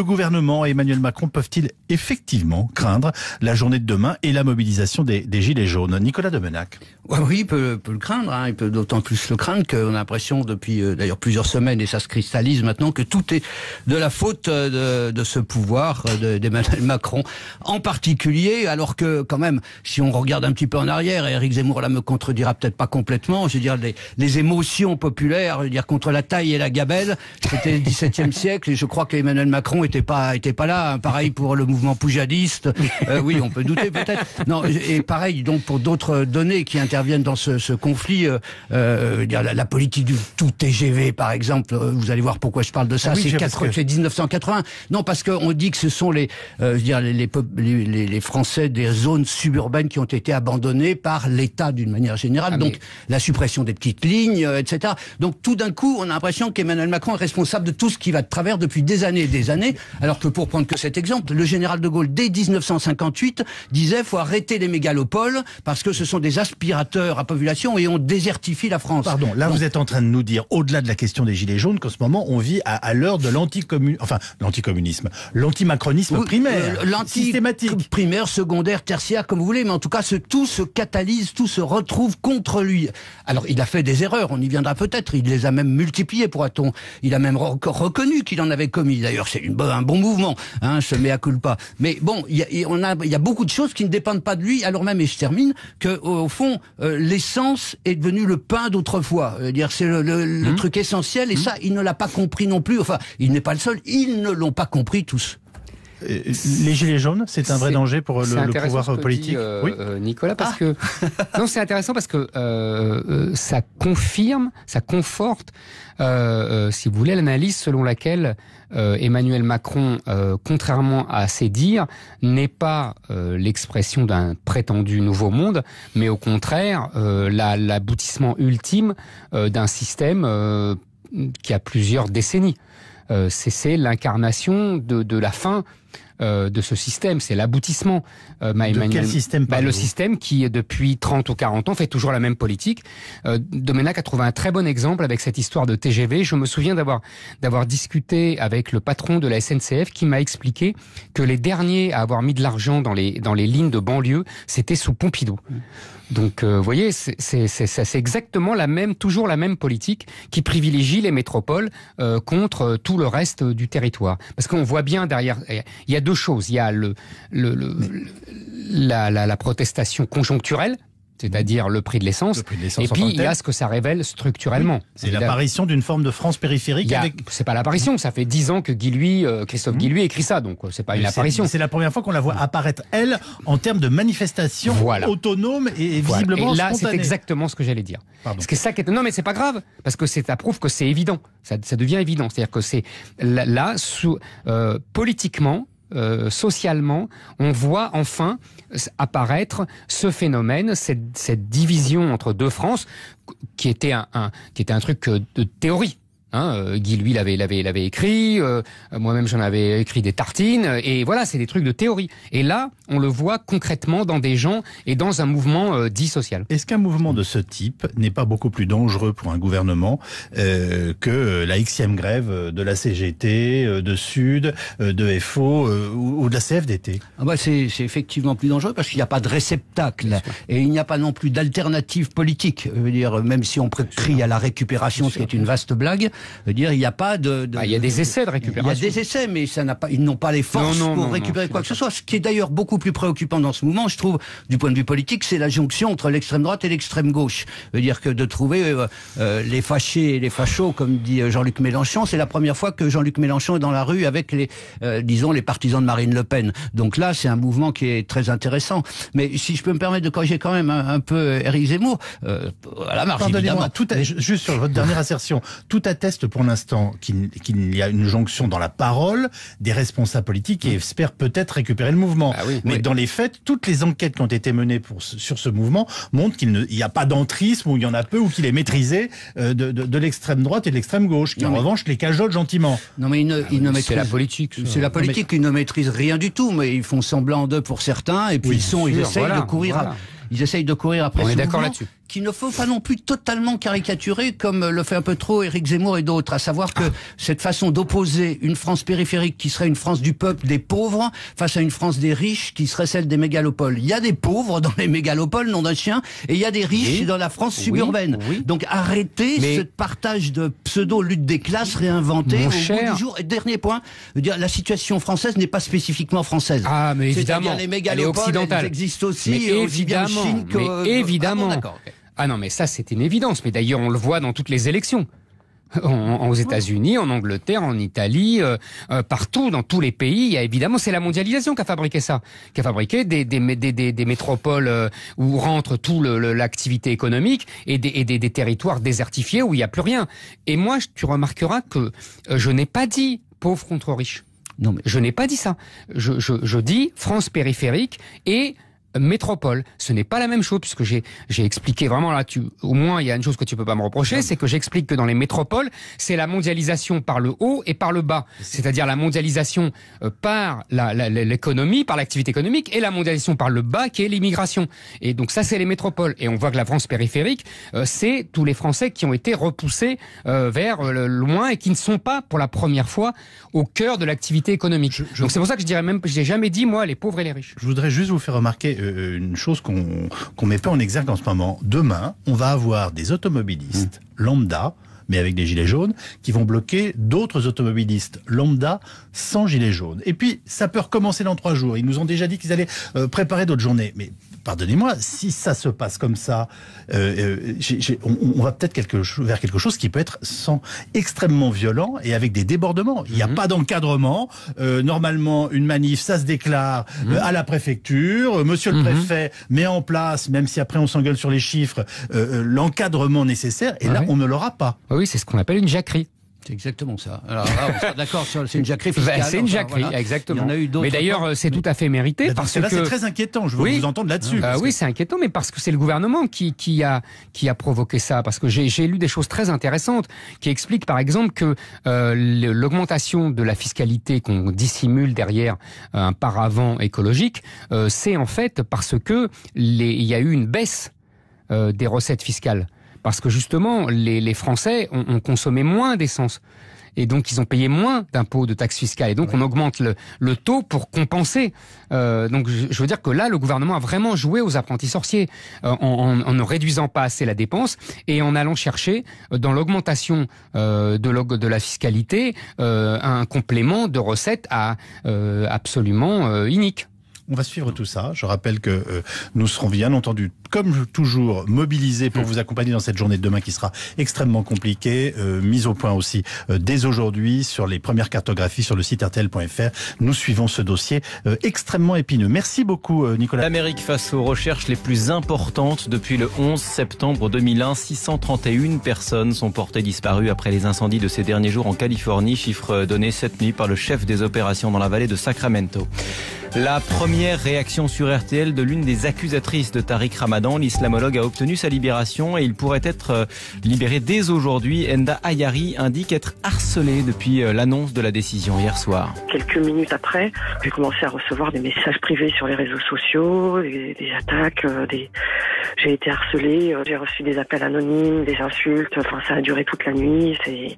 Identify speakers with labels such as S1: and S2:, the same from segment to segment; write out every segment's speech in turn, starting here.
S1: Le gouvernement et Emmanuel Macron peuvent-ils effectivement craindre la journée de demain et la mobilisation des Gilets jaunes? Nicolas Demenac.
S2: Oui, il peut le craindre. Il peut d'autant plus le craindre qu'on a l'impression depuis d'ailleurs plusieurs semaines, et ça se cristallise maintenant, que tout est de la faute de ce pouvoir d'Emmanuel Macron en particulier, alors que quand même, si on regarde un petit peu en arrière, et Éric Zemmour là me contredira peut-être pas complètement, je veux dire les émotions populaires, je veux dire contre la taille et la gabelle, c'était le XVIIe siècle, et je crois qu'Emmanuel Macron était pas là. Pareil pour le mouvement poujadiste. Oui, on peut douter peut-être. Non, et pareil donc pour d'autres données qui interviennent dans ce conflit. La politique du tout TGV, par exemple. Vous allez voir pourquoi je parle de ça. C'est 1980. Non, parce qu'on dit que ce sont les Français des zones suburbaines qui ont été abandonnés par l'État d'une manière générale. Donc la suppression des petites lignes, etc. Donc tout d'un coup, on a l'impression qu'Emmanuel Macron est responsable de tout ce qui va de travers depuis des années et des années. Alors que pour prendre que cet exemple, le général de Gaulle, dès 1958, disait faut arrêter les mégalopoles parce que ce sont des aspirateurs à population et on désertifie la France.
S1: Pardon, là vous êtes en train de nous dire, au-delà de la question des Gilets jaunes, qu'en ce moment on vit à l'heure de l'anticommunisme, l'antimacronisme primaire, systématique.
S2: Primaire, secondaire, tertiaire, comme vous voulez, mais en tout cas tout se catalyse, tout se retrouve contre lui. Alors il a fait des erreurs, on y viendra peut-être, il les a même multipliées, pourra-t-on. Il a même reconnu qu'il en avait commis. D'ailleurs, c'est un bon mouvement, ce mea culpa. Mais bon, il y a beaucoup de choses qui ne dépendent pas de lui, alors même, et je termine, que au fond, l'essence est devenue le pain d'autrefois. C'est le truc essentiel, et ça, il ne l'a pas compris non plus. Enfin, il n'est pas le seul, ils ne l'ont pas compris tous.
S1: Les Gilets jaunes, c'est un vrai danger pour le pouvoir politique.
S3: Oui, Nicolas, parce que non, c'est intéressant parce que ça confirme, ça conforte, si vous voulez, l'analyse selon laquelle Emmanuel Macron, contrairement à ses dires, n'est pas l'expression d'un prétendu nouveau monde, mais au contraire l'aboutissement ultime d'un système qui a plusieurs décennies. C'est l'incarnation de la fin de ce système, c'est l'aboutissement.
S1: Quel système
S3: le système qui, depuis 30 ou 40 ans, fait toujours la même politique. Domenech a trouvé un très bon exemple avec cette histoire de TGV. Je me souviens d'avoir discuté avec le patron de la SNCF qui m'a expliqué que les derniers à avoir mis de l'argent dans les lignes de banlieue, c'était sous Pompidou. Donc, vous voyez, c'est exactement toujours la même politique qui privilégie les métropoles contre tout le reste du territoire. Parce qu'on voit bien derrière, il y a deux choses. Il y a la protestation conjoncturelle, c'est-à-dire le prix de l'essence, et puis il y a ce que ça révèle structurellement.
S1: Oui, c'est l'apparition d'une forme de France périphérique.
S3: C'est pas l'apparition, ça fait 10 ans que Christophe Guilluy écrit ça, donc c'est pas une apparition.
S1: C'est la première fois qu'on la voit apparaître, elle, en termes de manifestation autonome et visiblement
S3: Et là,
S1: spontanée.
S3: c'est exactement ce que j'allais dire. Parce que ça, non mais c'est pas grave, parce que ça prouve que c'est évident, ça devient évident. C'est-à-dire que c'est là, politiquement, socialement, on voit enfin apparaître ce phénomène, cette division entre deux France, qui était un truc de théorie. Guy, lui, l'avait écrit. Moi-même, j'en avais écrit des tartines. Et voilà, c'est des trucs de théorie. Et là, on le voit concrètement dans des gens et dans un mouvement dit social.
S1: Est-ce qu'un mouvement de ce type n'est pas beaucoup plus dangereux pour un gouvernement que la Xème grève de la CGT, de Sud, de FO ou de la CFDT?
S2: C'est effectivement plus dangereux parce qu'il n'y a pas de réceptacle et il n'y a pas non plus d'alternative politique. Je veux dire, même si on crie à la récupération, ce qui est une vaste blague, il n'y a pas il
S3: y a des essais de récupération.
S2: Il y a des essais, mais ils n'ont pas les forces pour récupérer quoi que ce soit. Ce qui est d'ailleurs beaucoup plus préoccupant dans ce mouvement, je trouve, du point de vue politique, c'est la jonction entre l'extrême droite et l'extrême gauche. Je veux dire que de trouver les fâchés et les fachos, comme dit Jean-Luc Mélenchon, c'est la première fois que Jean-Luc Mélenchon est dans la rue avec les partisans de Marine Le Pen. Donc là, c'est un mouvement qui est très intéressant. Mais si je peux me permettre de corriger quand même un peu Éric Zemmour, à la marge, évidemment.
S1: Juste sur votre dernière assertion, tout atteste pour l'instant qu'il y a une jonction dans la parole des responsables politiques et espèrent peut-être récupérer le mouvement. Mais dans les faits, toutes les enquêtes qui ont été menées sur ce mouvement montrent qu'il n'y a pas d'entrisme, ou il y en a peu, ou qu'il est maîtrisé de l'extrême droite et de l'extrême gauche, qui en revanche les cajole gentiment.
S2: Non mais
S3: c'est la politique.
S2: C'est la politique, ils ne maîtrisent rien du tout, mais ils font semblant d'eux pour certains, et puis ils essayent de courir après. Ils essayent de courir après.
S3: On est
S2: ce
S3: d'accord
S2: mouvement
S3: là-dessus.
S2: qu'il ne faut pas non plus totalement caricaturer comme le fait un peu trop Éric Zemmour et d'autres, à savoir que cette façon d'opposer une France périphérique qui serait une France du peuple des pauvres face à une France des riches qui serait celle des mégalopoles. Il y a des pauvres dans les mégalopoles, nom d'un chien, et il y a des riches dans la France suburbaine. Donc arrêtez ce partage de pseudo-lutte des classes réinventée au bout du jour. Et dernier point, la situation française n'est pas spécifiquement française.
S3: Ah, mais évidemment,
S2: les mégalopoles, elles existent aussi, aussi bien en Chine que...
S3: évidemment. Ah non, mais ça, c'est une évidence. Mais d'ailleurs, on le voit dans toutes les élections. Aux États-Unis, en Angleterre, en Italie, partout, dans tous les pays, il y a évidemment, c'est la mondialisation qui a fabriqué ça, qui a fabriqué des métropoles où rentre tout l'activité économique et des territoires désertifiés où il n'y a plus rien. Et moi, tu remarqueras que je n'ai pas dit pauvre contre riche. Non, mais je n'ai pas dit ça. Je dis France périphérique et métropole. Ce n'est pas la même chose, puisque j'ai expliqué vraiment là, au moins il y a une chose que tu peux pas me reprocher, c'est que j'explique que dans les métropoles, c'est la mondialisation par le haut et par le bas. C'est-à-dire la mondialisation par l'économie, par l'activité économique, et la mondialisation par le bas qui est l'immigration. Et donc ça, c'est les métropoles. Et on voit que la France périphérique, c'est tous les Français qui ont été repoussés vers le loin et qui ne sont pas, pour la première fois, au cœur de l'activité économique. Donc c'est pour ça que je dirais même, j'ai jamais dit, moi, les pauvres et les riches.
S1: Je voudrais juste vous faire remarquer une chose qu'on met pas en exergue en ce moment. Demain, on va avoir des automobilistes lambda, mais avec des gilets jaunes, qui vont bloquer d'autres automobilistes lambda sans gilets jaunes. Et puis, ça peut recommencer dans 3 jours. Ils nous ont déjà dit qu'ils allaient préparer d'autres journées. Mais pardonnez-moi, si ça se passe comme ça, on va peut-être vers quelque chose qui peut être extrêmement violent et avec des débordements. Il n'y a pas d'encadrement. Normalement, une manif, ça se déclare à la préfecture. Monsieur le préfet met en place, même si après on s'engueule sur les chiffres, l'encadrement nécessaire. Et là, on ne l'aura pas.
S3: Oui, c'est ce qu'on appelle une jacquerie.
S2: C'est exactement ça. Alors là, on sera d'accord, c'est une jacquerie fiscale.
S3: C'est une jacquerie, voilà. Exactement.
S2: Il y en a eu d'autres.
S3: Mais d'ailleurs, c'est tout à fait mérité. Parce que là,
S1: c'est très inquiétant. Je veux vous entendre là-dessus.
S3: Oui, c'est inquiétant, mais parce que c'est le gouvernement qui a provoqué ça. Parce que j'ai lu des choses très intéressantes qui expliquent, par exemple, que l'augmentation de la fiscalité qu'on dissimule derrière un paravent écologique, c'est en fait parce que il y a eu une baisse des recettes fiscales. Parce que justement, les Français ont consommé moins d'essence. Et donc, ils ont payé moins d'impôts, de taxes fiscales. Et donc, on augmente le taux pour compenser. Donc, je veux dire que là, le gouvernement a vraiment joué aux apprentis sorciers en ne réduisant pas assez la dépense et en allant chercher, dans l'augmentation de la fiscalité, un complément de recettes absolument inique.
S1: On va suivre tout ça. Je rappelle que nous serons bien entendu, comme toujours, mobilisés pour vous accompagner dans cette journée de demain qui sera extrêmement compliquée. Mise au point aussi dès aujourd'hui sur les premières cartographies sur le site rtl.fr. Nous suivons ce dossier extrêmement épineux. Merci beaucoup, Nicolas.
S4: L'Amérique face aux recherches les plus importantes depuis le 11 septembre 2001. 631 personnes sont portées disparues après les incendies de ces derniers jours en Californie. Chiffre donné cette nuit par le chef des opérations dans la vallée de Sacramento. La première réaction sur RTL de l'une des accusatrices de Tariq Ramadan, l'islamologue a obtenu sa libération et il pourrait être libéré dès aujourd'hui. Enda Ayari indique être harcelé depuis l'annonce de la décision hier soir.
S5: Quelques minutes après, j'ai commencé à recevoir des messages privés sur les réseaux sociaux, des attaques, j'ai été harcelée, j'ai reçu des appels anonymes, des insultes, enfin ça a duré toute la nuit, c'est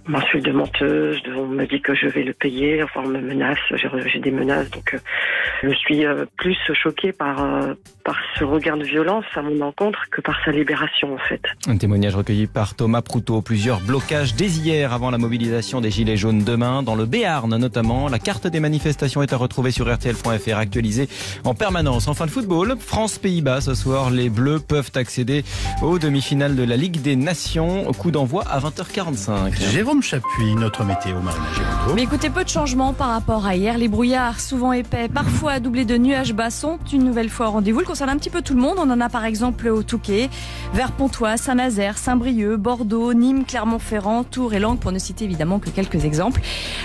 S5: m'insulte de menteuse, on me dit que je vais le payer, enfin on me menace, j'ai des menaces, donc je suis plus choquée par ce regard de violence à mon encontre que par sa libération en fait.
S4: Un témoignage recueilli par Thomas Proutot. Plusieurs blocages dès hier avant la mobilisation des Gilets jaunes demain. Dans le Béarn notamment, la carte des manifestations est à retrouver sur rtl.fr, actualisée en permanence. Enfin, le football, France-Pays-Bas ce soir. Les Bleus peuvent accéder aux demi-finales de la Ligue des Nations. Coup d'envoi à 20h45.
S1: Jérôme Chapuis, notre météo, Marina Géraud.
S6: Mais écoutez, peu de changements par rapport à hier. Les brouillards, souvent épais, parfois doublés de nuages bas, sont une nouvelle fois au rendez-vous. Le concerne un petit peu tout le monde. On en a par exemple au Touquet, vers Pontoise, Saint-Nazaire, Saint-Brieuc, Bordeaux, Nîmes, Clermont-Ferrand, Tours et Langres, pour ne citer évidemment que quelques exemples.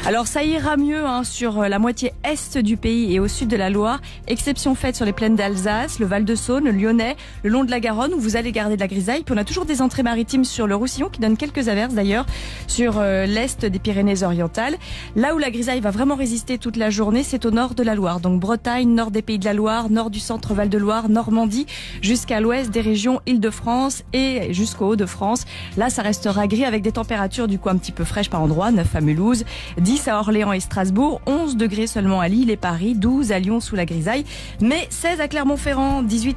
S6: Alors ça ira mieux sur la moitié est du pays et au sud de la Loire. Exception faite sur les plaines d'Alsace, le Val-de-Saône, le Lyonnais, le long de la Garonne où vous allez garder de la grisaille. Puis on a toujours des entrées maritimes sur le Roussillon qui donnent quelques averses d'ailleurs sur l'est des Pyrénées-Orientales. Là où la grisaille va vraiment résister toute la journée, c'est au nord de la Loire. Donc Bretagne, nord des Pays de la Loire, nord du centre Val-de-Loire, Normandie, jusqu'à l'ouest des régions Île-de-France et jusqu'au Hauts-de-France. Là, ça restera gris avec des températures du coup un petit peu fraîches par endroits, 9 à Mulhouse, 10 à Orléans et Strasbourg, 11 degrés seulement à Lille et Paris, 12 à Lyon sous la grisaille, mais 16 à Clermont-Ferrand, 18 à